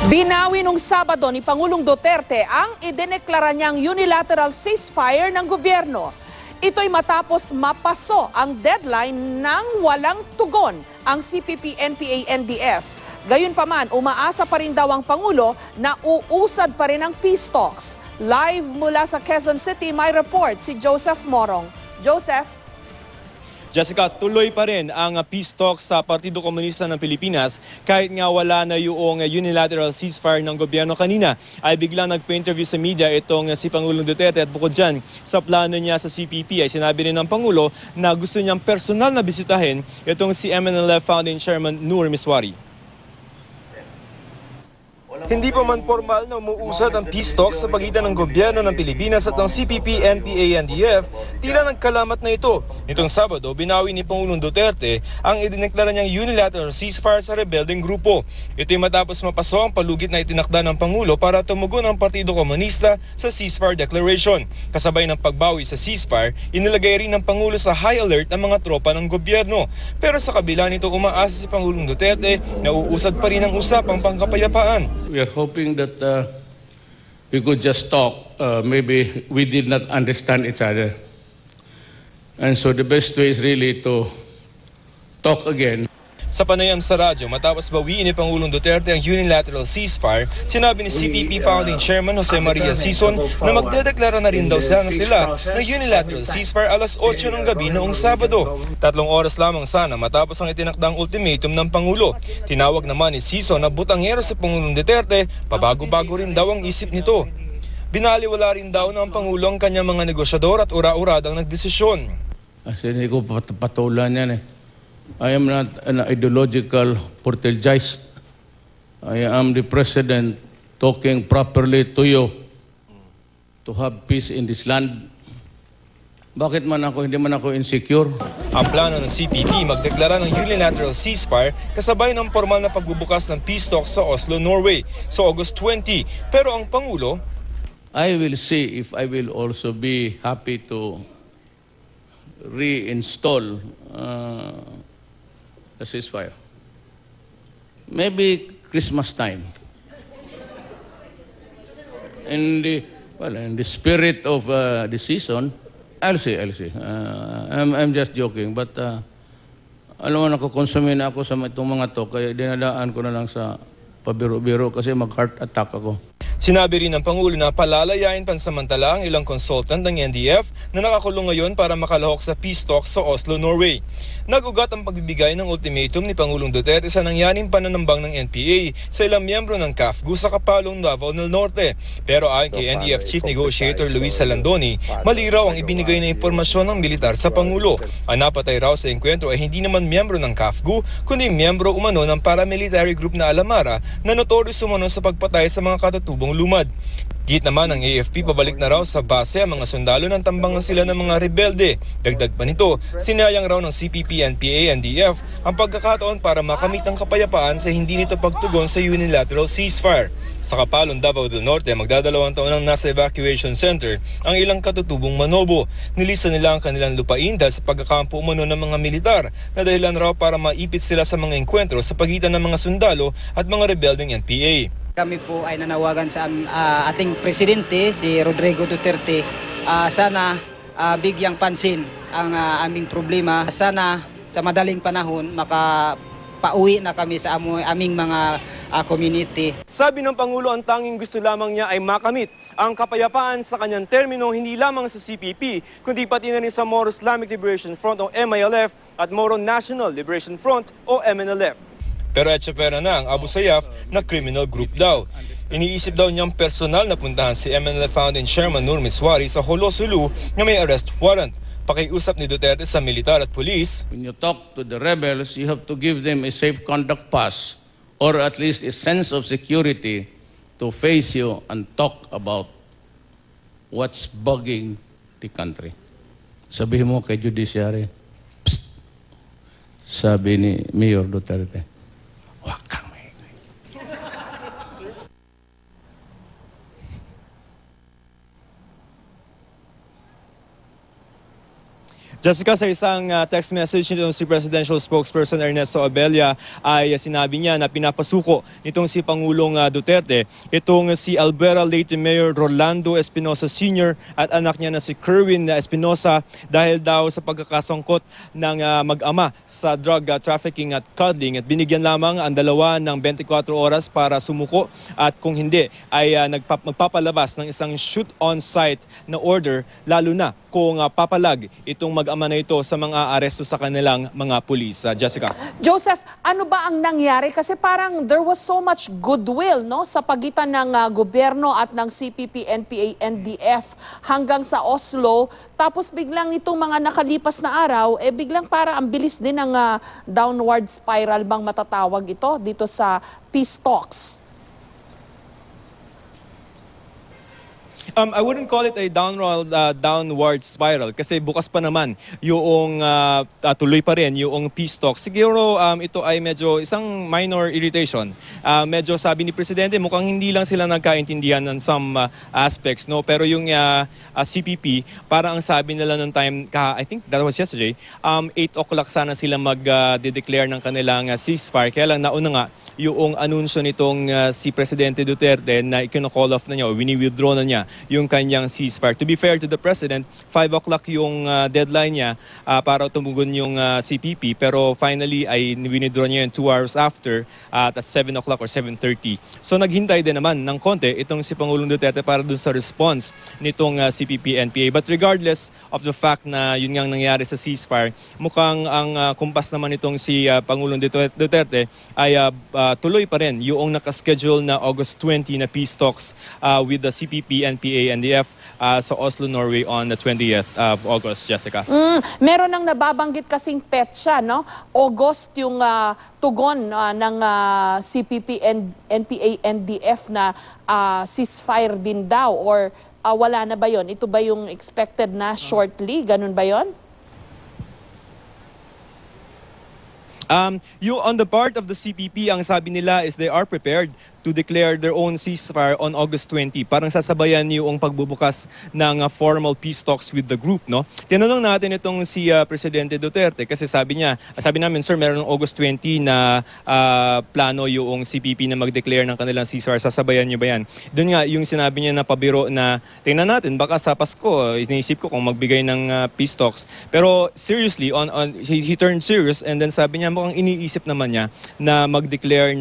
Binawi nung Sabado ni Pangulong Duterte ang idineklara niyang unilateral ceasefire ng gobyerno. Ito'y matapos mapaso ang deadline ng walang tugon ang CPP-NPA-NDF. Gayunpaman, umaasa pa rin daw ang Pangulo na uusad pa rin ang peace talks. Live mula sa Quezon City, may report si Joseph Morong. Joseph? Jessica, tuloy pa rin ang peace talks sa Partido Komunista ng Pilipinas kahit nga wala na yung unilateral ceasefire ng gobyerno kanina. Ay biglang nagpa-interview sa media itong si Pangulong Duterte at bukod dyan sa plano niya sa CPP ay sinabi rin ng Pangulo na gusto niyang personal na bisitahin itong si MNLF Founding Chairman Nur Miswari. Hindi pa man formal na umuusad ang peace talks sa pagitan ng gobyerno ng Pilipinas at ng CPP-NPA-NDF, tila nagkalamat na ito. Nitong Sabado, binawi ni Pangulong Duterte ang idineklara niyang unilateral ceasefire sa rebelding grupo. Ito'y matapos mapaso ang palugit na itinakda ng Pangulo para tumugon ang Partido Komunista sa ceasefire declaration. Kasabay ng pagbawi sa ceasefire, inilagay rin ng Pangulo sa high alert ang mga tropa ng gobyerno. Pero sa kabila nito, umaasa si Pangulong Duterte na uusad pa rin ang usapang pangkapayapaan. We are hoping that we could just talk. Maybe we did not understand each other. And so the best way is really to talk again. Sa panayam sa radyo, matapos bawiin ni Pangulong Duterte ang unilateral ceasefire, sinabi ni CPP Founding Chairman Jose Maria Sison na magdedeklara na rin daw sila ng unilateral ceasefire alas 8 ng gabi noong Sabado. 3 oras lamang sana matapos ang itinakdang ultimatum ng Pangulo. Tinawag naman ni Sison na butangero sa Pangulong Duterte, pabago-bago rin daw ang isip nito. Binaliwala rin daw ng Pangulo ang kanyang mga negosyador at ura-uradang nagdesisyon. Kasi hindi ko patulan yan eh. I am not an ideological poltergeist. I am the president talking properly to you to have peace in this land. Bakit man ako, hindi man ako insecure? Ang plano ng CPP magdeklara ng unilateral ceasefire kasabay ng formal na pagbubukas ng peace talks sa Oslo, Norway sa August 20. Pero ang Pangulo, I will see if I will also be happy to reinstall the ceasefire. Maybe Christmas time. In the spirit of the season, I'll see. I'm just joking, but alam mo, nakukonsumin ako sa itong mga to, kaya dinadaan ko na lang sa pabiro-biro kasi mag-heart attack ako. sinabi rin ng Pangulo na palalayain pansamantala ang ilang consultant ng NDF na nakakulong ngayon para makalahok sa peace talks sa Oslo, Norway. Nag-ugat ang pagbibigay ng ultimatum ni Pangulong Duterte sa nangyaring pananambang ng NPA sa ilang miyembro ng CAFGU sa Kapalong, Davao del Norte. Pero ayon kay NDF Chief Negotiator Luis Salandoni, mali raw ang ibinigay na impormasyon ng militar sa Pangulo. Ang napatay raw sa engkwentro ay hindi naman miyembro ng CAFGU, kundi miyembro umano ng paramilitary group na Alamara na notorious umano sa pagpatay sa mga katutubong lumad. Git naman ng AFP, pabalik na raw sa base ang mga sundalo ng tambangan sila ng mga rebelde. Dagdag pa nito, sinayang raw ng CPP, NPA, NDF ang pagkakataon para makamit ang kapayapaan sa hindi nito pagtugon sa unilateral ceasefire. Sa Kapalong, Davao del Norte, magdadalawang taon nang nasa evacuation center ang ilang katutubong Manobo. Nilista nila ang kanilang lupain dahil sa pagkakampo umano ng mga militar na dahilan raw para maipit sila sa mga engkwentro sa pagitan ng mga sundalo at mga rebeldeng NPA. Kami po ay nanawagan sa ating presidente, si Rodrigo Duterte, sana bigyang pansin ang aming problema. Sana sa madaling panahon makapauwi na kami sa aming mga community. Sabi ng Pangulo, ang tanging gusto lamang niya ay makamit ang kapayapaan sa kanyang termino hindi lamang sa CPP, kundi pati na rin sa Moro Islamic Liberation Front o MILF at Moro National Liberation Front o MNLF. Pero etsapera na ang Abu Sayyaf na criminal group daw. Iniisip daw niyang personal na puntahan si MNLF Founding Chairman Nur Miswari sa Jolo, Sulu na may arrest warrant. Pakiusap ni Duterte sa militar at pulis. When you talk to the rebels, you have to give them a safe conduct pass or at least a sense of security to face you and talk about what's bugging the country. Sabihin mo kay Judiciary, psst, sabi ni Mayor Duterte, huwag kang maingay. Jessica, sa isang text message nitong si Presidential Spokesperson Ernesto Abella ay sinabi niya na pinapasuko nitong si Pangulong Duterte itong si Albuera Leyte Mayor Rolando Espinosa Sr. at anak niya na si Kerwin Espinosa dahil daw sa pagkakasangkot ng mag-ama sa drug trafficking at cuddling, at binigyan lamang ang dalawa ng 24 oras para sumuko at kung hindi ay magpapalabas ng isang shoot-on-site na order, lalo na kung papalag itong mag-ama na ito sa mga aresto sa kanilang mga pulis. Jessica. Joseph, ano ba ang nangyari? Kasi parang there was so much goodwill, no, sa pagitan ng gobyerno at ng CPP, NPA, NDF hanggang sa Oslo. Tapos biglang itong mga nakalipas na araw, biglang parang ang bilis din ng downward spiral bang matatawag ito dito sa peace talks. I wouldn't call it a downward spiral kasi bukas pa naman yung tuloy pa rin yung peace talk. Siguro ito ay medyo isang minor irritation. Medyo sabi ni Presidente mukhang hindi lang sila nagkaintindihan on some aspects, no, pero yung CPP para ang sabi nila noong time I think that was yesterday, 8 o'clock sana sila mag-declare ng kanilang ceasefire. Kaya lang nauna nga yung anunsyo nitong si Presidente Duterte na i-call off na niya o wini-withdraw na niya yung kanyang ceasefire. To be fair to the President, 5 o'clock yung deadline niya para tumugon yung CPP, pero finally ay winidraw niya yung 2 hours after at 7 o'clock or 7:30. So naghintay din naman ng konti itong si Pangulong Duterte para dun sa response nitong CPP-NPA. But regardless of the fact na yun nga nangyari sa ceasefire, mukhang ang kumpas naman itong si Pangulong Duterte ay tuloy pa rin yung nakaschedule na August 20 na peace talks with the CPP, NPA, NDF sa Oslo, Norway on the 20th of August, Jessica. Meron nang nababanggit kasing petsa, no? August yung tugon ng CPP, NPA, NDF na ceasefire din daw, or wala na ba yon? Ito ba yung expected na shortly? Ganun ba yon? You on the part of the CPP, ang sabi nila is they are prepared to declare their own ceasefire on August 20. Parang sasabayan yung pagbubukas ng formal peace talks with the group, no? Tinanong natin itong si Presidente Duterte kasi sabi namin, sir, meron ng August 20 na plano yung CPP na mag-declare ng kanilang ceasefire. Sasabayan niyo ba yan? Doon nga yung sinabi niya na pabiro na tingnan natin, baka sa Pasko, iniisip ko kung magbigay ng peace talks. Pero seriously, he turned serious and then sabi niya mukhang iniisip naman niya na mag-declare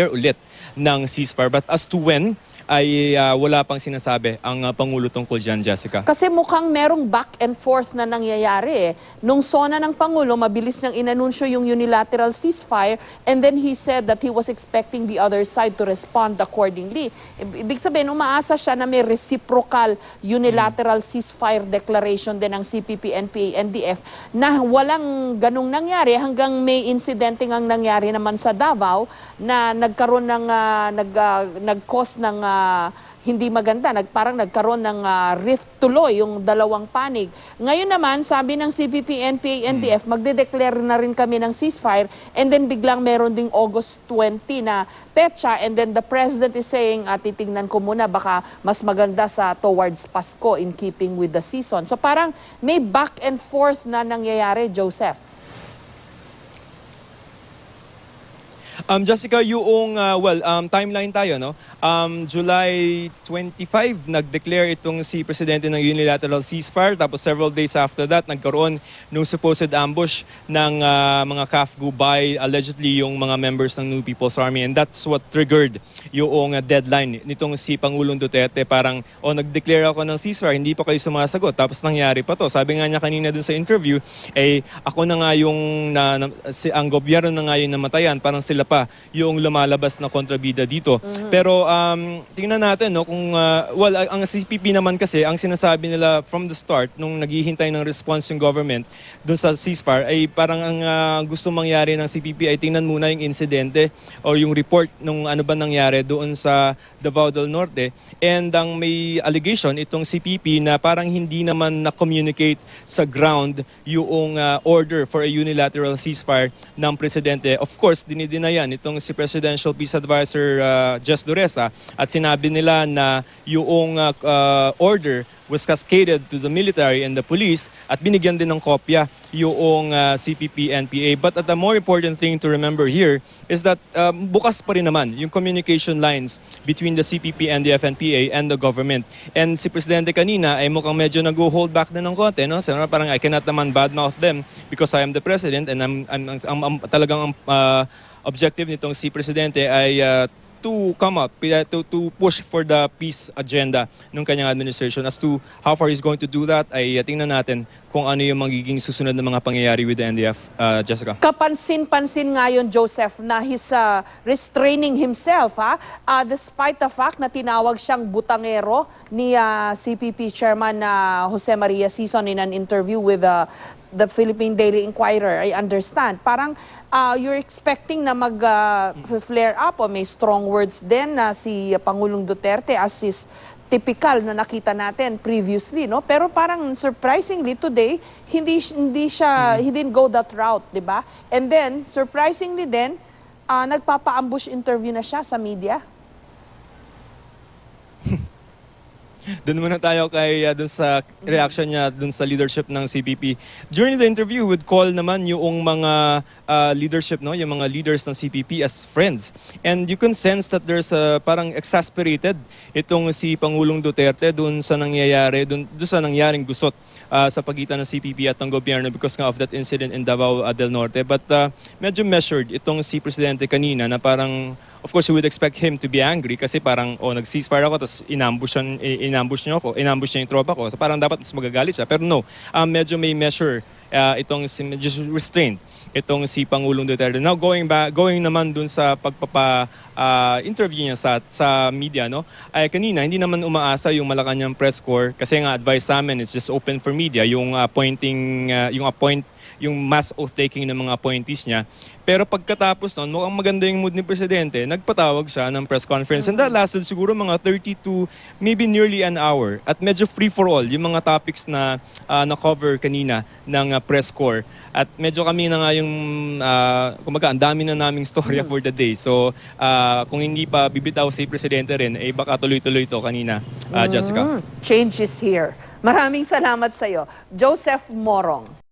ulit ng ceasefire. But as to when, ay wala pang sinasabi ang Pangulo tungkol dyan, Jessica. Kasi mukhang merong back and forth na nangyayari eh. Nung sona ng Pangulo, mabilis niyang inanunsyo yung unilateral ceasefire, and then he said that he was expecting the other side to respond accordingly. Ibig sabihin, umaasa siya na may reciprocal unilateral ceasefire declaration din ng CPP, NPA, NDF na walang ganung nangyari hanggang may insidente ngang nangyari naman sa Davao na nagkaroon ng nag-cause ng hindi maganda, parang nagkaroon ng rift tuloy yung dalawang panig. Ngayon naman, sabi ng CPP, NPA, NDF, magde-declare na rin kami ng ceasefire, and then biglang meron ding August 20 na petsa, and then the President is saying, titingnan ko muna, baka mas maganda sa towards Pasko in keeping with the season. So parang may back and forth na nangyayari, Joseph. Jessica, yung timeline tayo, no? July 25 nag-declare itong si Presidente ng unilateral ceasefire, tapos several days after that nagkaroon ng supposed ambush ng mga CAF by allegedly yung mga members ng New People's Army, and that's what triggered yung deadline nitong si Pangulong Duterte. Parang nag-declare ako ng ceasefire, hindi pa kayo sumasagot, tapos nangyari pa to. Sabi nga niya kanina dun sa interview, ako na nga yung ang gobyerno na nga yung namatayan, parang sila pa yung lumalabas na kontrabida dito. Pero tingnan natin, no, kung ang CPP naman kasi ang sinasabi nila from the start nung naghihintay ng response yung government dun sa ceasefire ay parang ang gusto mangyari ng CPP ay tingnan muna yung insidente o yung report nung ano ba nangyari doon sa Davao del Norte, and ang may allegation itong CPP na parang hindi naman na-communicate sa ground yung order for a unilateral ceasefire ng Presidente. Of course, dinidinayan yan, itong si Presidential Peace Advisor Jess Dureza, at sinabi nila na yung order was cascaded to the military and the police at binigyan din ng kopya yung CPP-NPA. But the more important thing to remember here is that bukas pa rin naman yung communication lines between the CPP and the FNPA and the government. And si Presidente kanina ay mukhang medyo nag-hold back na ng konti, no? So, parang I cannot naman badmouth them because I am the President, and talagang objective nitong si Presidente ay to come up, to push for the peace agenda ng kanyang administration. As to how far he's going to do that, ay tingnan natin kung ano yung magiging susunod na mga pangyayari with the NDF. Jessica? Kapansin-pansin nga yun, Joseph, na he's restraining himself, despite the fact na tinawag siyang butangero ni CPP Chairman Jose Maria Sison in an interview with the Philippine Daily Inquirer, I understand. Parang you're expecting na mag-flare up o may strong words din na si Pangulong Duterte as is typical na nakita natin previously, no? Pero parang surprisingly today, he didn't go that route, di ba? And then, surprisingly din, nagpapa-ambush interview na siya sa media. Doon muna tayo kay dun sa reaction niya dun sa leadership ng CPP. During the interview, would call naman yung mga leadership, no, yung mga leaders ng CPP as friends. And you can sense that there's parang exasperated itong si Pangulong Duterte dun sa nangyayari, dun sa nangyaring gusot sa pagitan ng CPP at ng gobyerno because nga of that incident in Davao del Norte. But medyo measured itong si Presidente kanina na parang, of course, you would expect him to be angry kasi parang, nag-ceasefire ako tapos inambush niya yung tropa ko. So parang dapat mas magagalit siya. Pero no, medyo may measure itong just restraint itong si Pangulong Duterte. Now going naman dun sa interview niya sa media, no? Ay kanina hindi naman umaasa yung Malacanang press corps kasi nga advice sa amin it's just open for media yung yung mass oath-taking ng mga appointees niya. Pero pagkatapos nun, mukhang maganda yung mood ni Presidente, nagpatawag siya ng press conference. And that lasted siguro mga 30 to maybe nearly an hour. At medyo free-for-all yung mga topics na na-cover kanina ng press corps. At medyo kami na nga yung, kumaga, ang dami na naming storya for the day. So, kung hindi pa bibitaw si Presidente rin, baka tuloy-tuloy to kanina, Jessica. Change is here. Maraming salamat sa'yo. Joseph Morong.